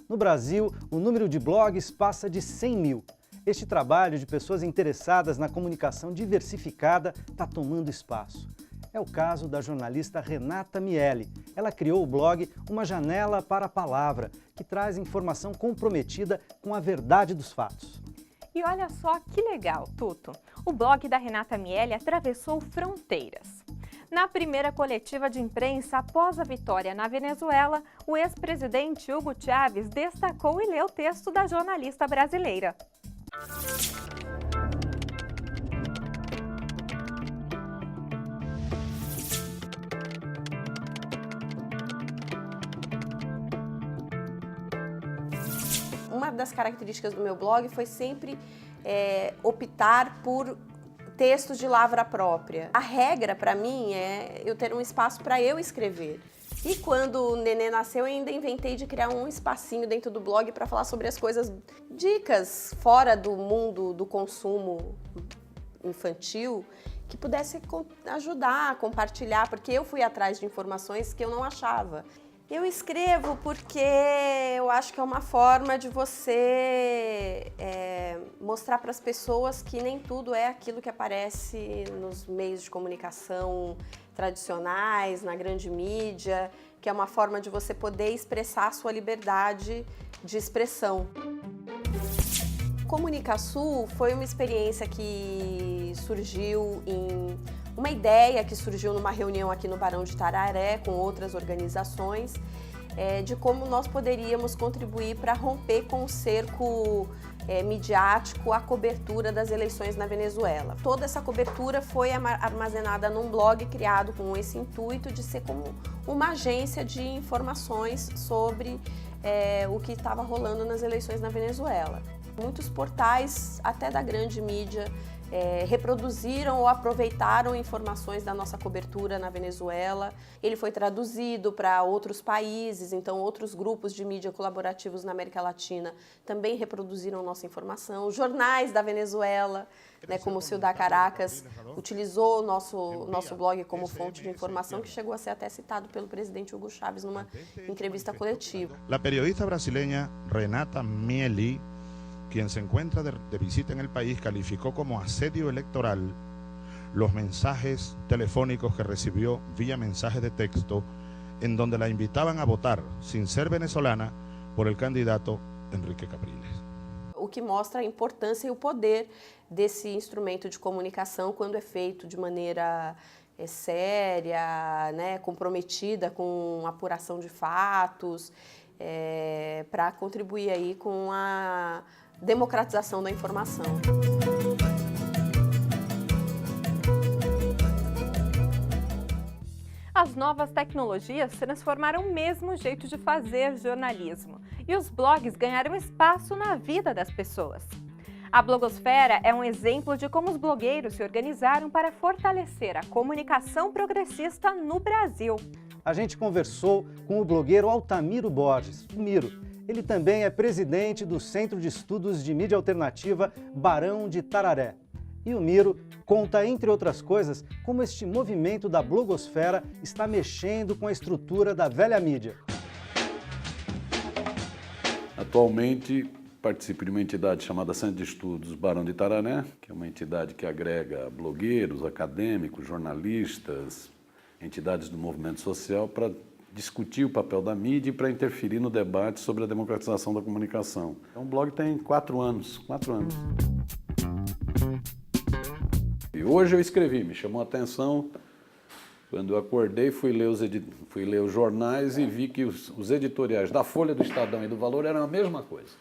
No Brasil, o número de blogs passa de 100 mil. Este trabalho de pessoas interessadas na comunicação diversificada está tomando espaço. É o caso da jornalista Renata Miele. Ela criou o blog Uma Janela para a Palavra, que traz informação comprometida com a verdade dos fatos. E olha só que legal, Tuto! O blog da Renata Miele atravessou fronteiras. Na primeira coletiva de imprensa após a vitória na Venezuela, o ex-presidente Hugo Chávez destacou e leu o texto da jornalista brasileira. Uma das características do meu blog foi sempre optar por textos de lavra própria. A regra para mim é eu ter um espaço para eu escrever. E quando o nenê nasceu, eu ainda inventei de criar um espacinho dentro do blog para falar sobre as coisas, dicas fora do mundo do consumo infantil, que pudesse ajudar, compartilhar, porque eu fui atrás de informações que eu não achava. Eu escrevo porque eu acho que é uma forma de você mostrar para as pessoas que nem tudo é aquilo que aparece nos meios de comunicação tradicionais, na grande mídia, que é uma forma de você poder expressar a sua liberdade de expressão. Comunicasul foi uma experiência que surgiu uma ideia que surgiu numa reunião aqui no Barão de Tararé com outras organizações, de como nós poderíamos contribuir para romper com o cerco midiático a cobertura das eleições na Venezuela. Toda essa cobertura foi armazenada num blog criado com esse intuito de ser como uma agência de informações sobre o que estava rolando nas eleições na Venezuela. Muitos portais, até da grande mídia, reproduziram ou aproveitaram informações da nossa cobertura na Venezuela. Ele foi traduzido para outros países, então outros grupos de mídia colaborativos na América Latina também reproduziram nossa informação. Jornais da Venezuela, como o Ciudad Caracas, utilizou o nosso blog como fonte de informação, que chegou a ser até citado pelo presidente Hugo Chávez numa entrevista coletiva. A periodista brasileña Renata Miele, quien se encuentra de visita en el país, calificó como asedio electoral los mensajes telefónicos que recibió vía mensaje de texto en donde la invitaban a votar, sin ser venezolana, por el candidato Enrique Capriles. O que mostra a importância e o poder desse instrumento de comunicação quando é feito de maneira séria, comprometida com apuração de fatos, para contribuir aí com a democratização da informação. As novas tecnologias transformaram o mesmo jeito de fazer jornalismo e os blogs ganharam espaço na vida das pessoas. A blogosfera é um exemplo de como os blogueiros se organizaram para fortalecer a comunicação progressista no Brasil. A gente conversou com o blogueiro Altamiro Borges, o Miro. Ele também é presidente do Centro de Estudos de Mídia Alternativa Barão de Tararé. E o Miro conta, entre outras coisas, como este movimento da blogosfera está mexendo com a estrutura da velha mídia. Atualmente, participo de uma entidade chamada Centro de Estudos Barão de Tararé, que é uma entidade que agrega blogueiros, acadêmicos, jornalistas, entidades do movimento social para discutir o papel da mídia e para interferir no debate sobre a democratização da comunicação. Então, o blog tem 4 anos. E hoje eu escrevi, me chamou a atenção, quando eu acordei, fui ler os jornais e vi que os editoriais da Folha, do Estadão e do Valor eram a mesma coisa,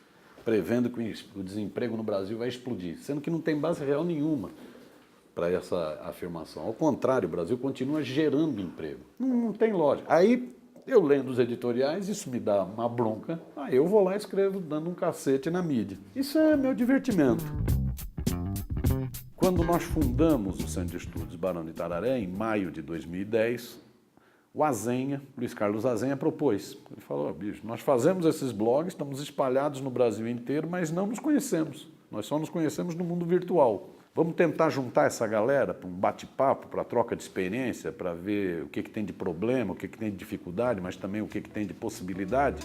prevendo que o desemprego no Brasil vai explodir, sendo que não tem base real nenhuma para essa afirmação. Ao contrário, o Brasil continua gerando emprego. Não tem lógica. Aí, eu lendo os editoriais, isso me dá uma bronca, aí eu vou lá e escrevo dando um cacete na mídia. Isso é meu divertimento. Quando nós fundamos o Centro de Estudos Barão de Tararé, em maio de 2010, o Azenha, Luiz Carlos Azenha, propôs. Ele falou, bicho, nós fazemos esses blogs, estamos espalhados no Brasil inteiro, mas não nos conhecemos. Nós só nos conhecemos no mundo virtual. Vamos tentar juntar essa galera para um bate-papo, para troca de experiência, para ver o que tem de problema, o que tem de dificuldade, mas também o que tem de possibilidade.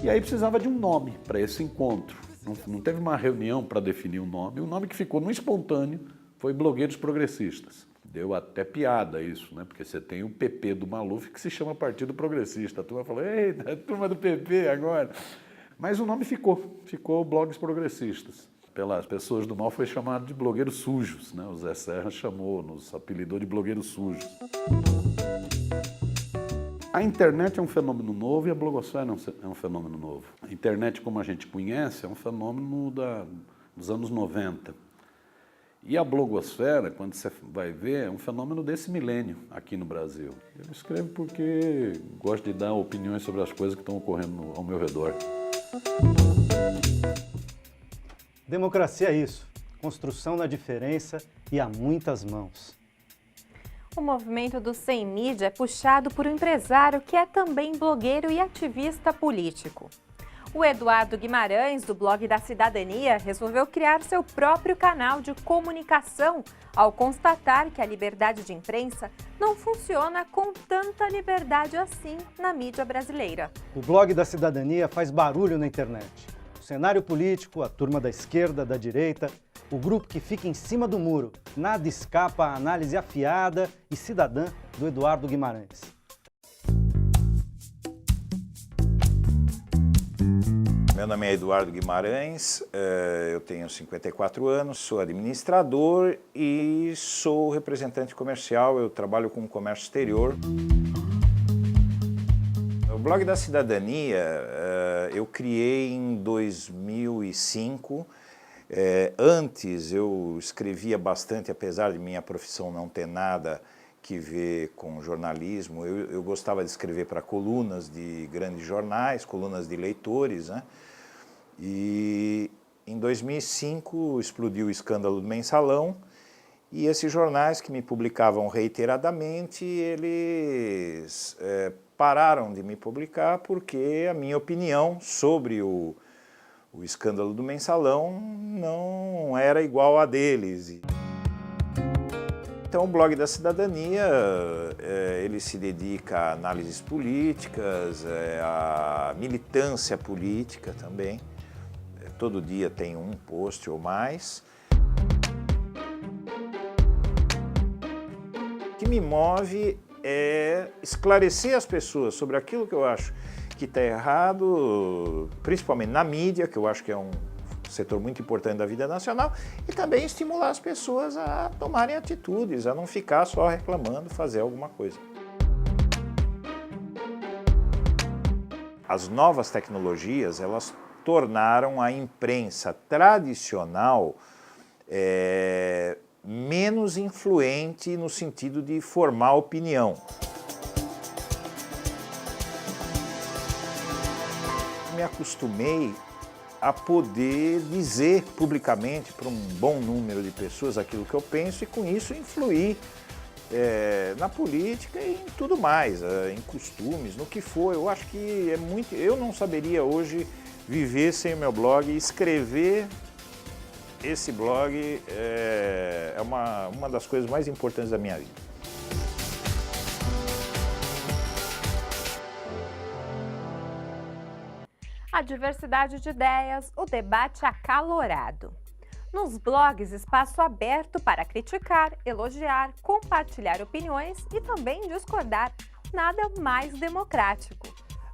E aí precisava de um nome para esse encontro. Não teve uma reunião para definir um nome. O nome que ficou no espontâneo foi Blogueiros Progressistas. Deu até piada isso, né? Porque você tem o PP do Maluf que se chama Partido Progressista. A turma falou, eita, a turma do PP agora. Mas o nome ficou Blogs Progressistas. Pelas pessoas do mal foi chamado de blogueiros sujos, né? O Zé Serra nos apelidou de blogueiros sujos. A internet é um fenômeno novo e a blogosfera é um fenômeno novo. A internet, como a gente conhece, é um fenômeno dos anos 90. E a blogosfera, quando você vai ver, é um fenômeno desse milênio aqui no Brasil. Eu escrevo porque gosto de dar opiniões sobre as coisas que estão ocorrendo ao meu redor. Democracia é isso, construção na diferença e a muitas mãos. O movimento do Sem Mídia é puxado por um empresário que é também blogueiro e ativista político. O Eduardo Guimarães, do blog da Cidadania, resolveu criar seu próprio canal de comunicação ao constatar que a liberdade de imprensa não funciona com tanta liberdade assim na mídia brasileira. O blog da Cidadania faz barulho na internet. O cenário político, a turma da esquerda, da direita, o grupo que fica em cima do muro, nada escapa à análise afiada e cidadã do Eduardo Guimarães. Meu nome é Eduardo Guimarães, eu tenho 54 anos, sou administrador e sou representante comercial, eu trabalho com comércio exterior. O blog da Cidadania eu criei em 2005. Antes eu escrevia bastante, apesar de minha profissão não ter nada que ver com jornalismo, eu gostava de escrever para colunas de grandes jornais, colunas de leitores, né? E em 2005 explodiu o escândalo do Mensalão e esses jornais que me publicavam reiteradamente, eles pararam de me publicar porque a minha opinião sobre o escândalo do Mensalão não era igual a deles. Então o blog da Cidadania, ele se dedica a análises políticas, a militância política também. Todo dia tem um post ou mais. O que me move é esclarecer as pessoas sobre aquilo que eu acho que está errado, principalmente na mídia, que eu acho que é um setor muito importante da vida nacional, e também estimular as pessoas a tomarem atitudes, a não ficar só reclamando, fazer alguma coisa. As novas tecnologias, elas tornaram a imprensa tradicional menos influente no sentido de formar opinião. Me acostumei a poder dizer publicamente para um bom número de pessoas aquilo que eu penso e com isso influir na política e em tudo mais, em costumes, no que for. Eu acho que é muito... Eu não saberia hoje viver sem o meu blog e escrever esse blog é uma das coisas mais importantes da minha vida. A diversidade de ideias, o debate acalorado. Nos blogs, espaço aberto para criticar, elogiar, compartilhar opiniões e também discordar. Nada mais democrático.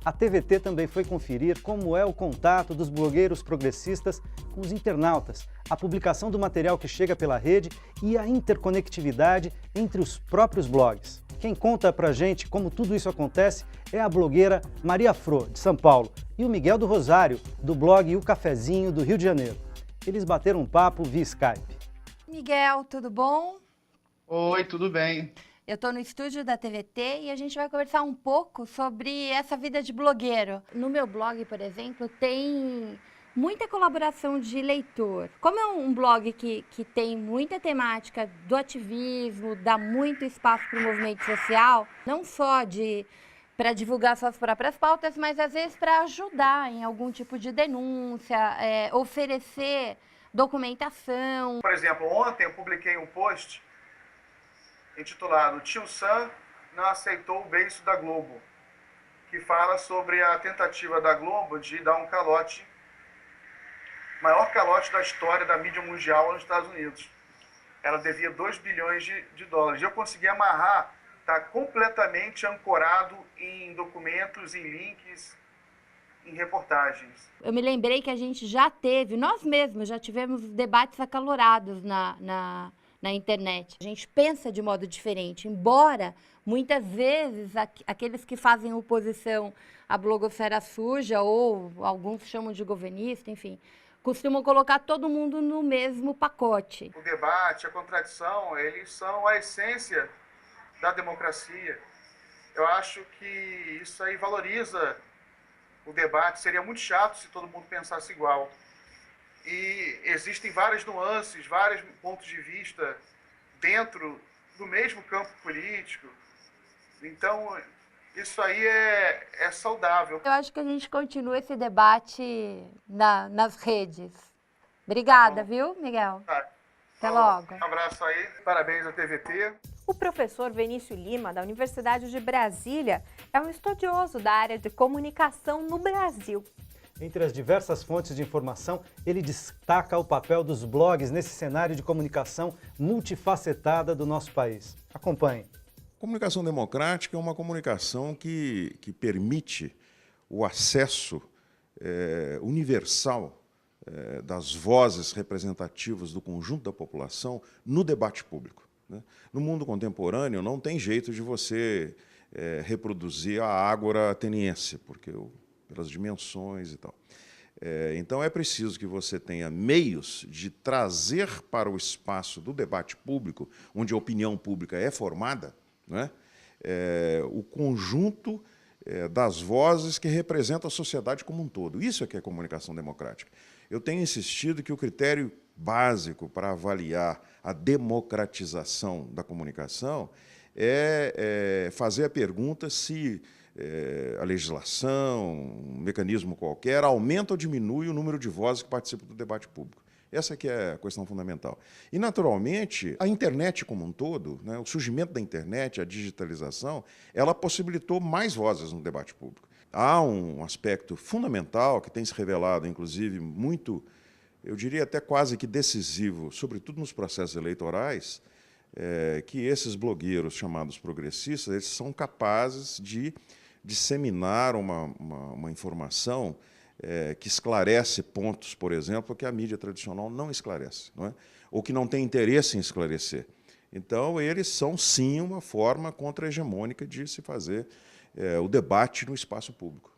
A TVT também foi conferir como é o contato dos blogueiros progressistas com os internautas, a publicação do material que chega pela rede e a interconectividade entre os próprios blogs. Quem conta pra gente como tudo isso acontece é a blogueira Maria Fro, de São Paulo, e o Miguel do Rosário, do blog O Cafezinho, do Rio de Janeiro. Eles bateram um papo via Skype. Miguel, tudo bom? Oi, tudo bem? Eu estou no estúdio da TVT e a gente vai conversar um pouco sobre essa vida de blogueiro. No meu blog, por exemplo, tem muita colaboração de leitor. Como é um blog que tem muita temática do ativismo, dá muito espaço para o movimento social, não só para divulgar suas próprias pautas, mas às vezes para ajudar em algum tipo de denúncia, oferecer documentação. Por exemplo, ontem eu publiquei um post intitulado "Tio Sam não aceitou o beijo da Globo". que fala sobre a tentativa da Globo de dar um calote, maior calote da história da mídia mundial nos Estados Unidos. Ela devia 2 bilhões de dólares. Eu consegui amarrar, está completamente ancorado em documentos, em links, em reportagens. Eu me lembrei que a gente já teve, nós mesmos já tivemos debates acalorados na internet. A gente pensa de modo diferente, embora muitas vezes aqueles que fazem oposição à blogosfera suja, ou alguns chamam de governista, enfim, costumam colocar todo mundo no mesmo pacote. O debate, a contradição, eles são a essência da democracia. Eu acho que isso aí valoriza o debate. Seria muito chato se todo mundo pensasse igual. E existem várias nuances, vários pontos de vista dentro do mesmo campo político. Então, isso aí é saudável. Eu acho que a gente continua esse debate nas redes. Obrigada, viu, Miguel? Tá. Até logo. Um abraço aí. Parabéns à TVT. O professor Vinícius Lima, da Universidade de Brasília, é um estudioso da área de comunicação no Brasil. Entre as diversas fontes de informação, ele destaca o papel dos blogs nesse cenário de comunicação multifacetada do nosso país. Acompanhe. Comunicação democrática é uma comunicação que permite o acesso universal das vozes representativas do conjunto da população no debate público, né? No mundo contemporâneo não tem jeito de você reproduzir a ágora ateniense, pelas dimensões e tal. Então é preciso que você tenha meios de trazer para o espaço do debate público, onde a opinião pública é formada, né, o conjunto das vozes que representam a sociedade como um todo. Isso é que é comunicação democrática. Eu tenho insistido que o critério básico para avaliar a democratização da comunicação é fazer a pergunta se a legislação, um mecanismo qualquer, aumenta ou diminui o número de vozes que participam do debate público. Essa que é a questão fundamental. E, naturalmente, a internet como um todo, né, o surgimento da internet, a digitalização, ela possibilitou mais vozes no debate público. Há um aspecto fundamental que tem se revelado, inclusive, muito, eu diria até quase que decisivo, sobretudo nos processos eleitorais, que esses blogueiros chamados progressistas, eles são capazes de disseminar uma informação que esclarece pontos, por exemplo, que a mídia tradicional não esclarece, não é? Ou que não tem interesse em esclarecer. Então, eles são, sim, uma forma contra-hegemônica de se fazer o debate no espaço público.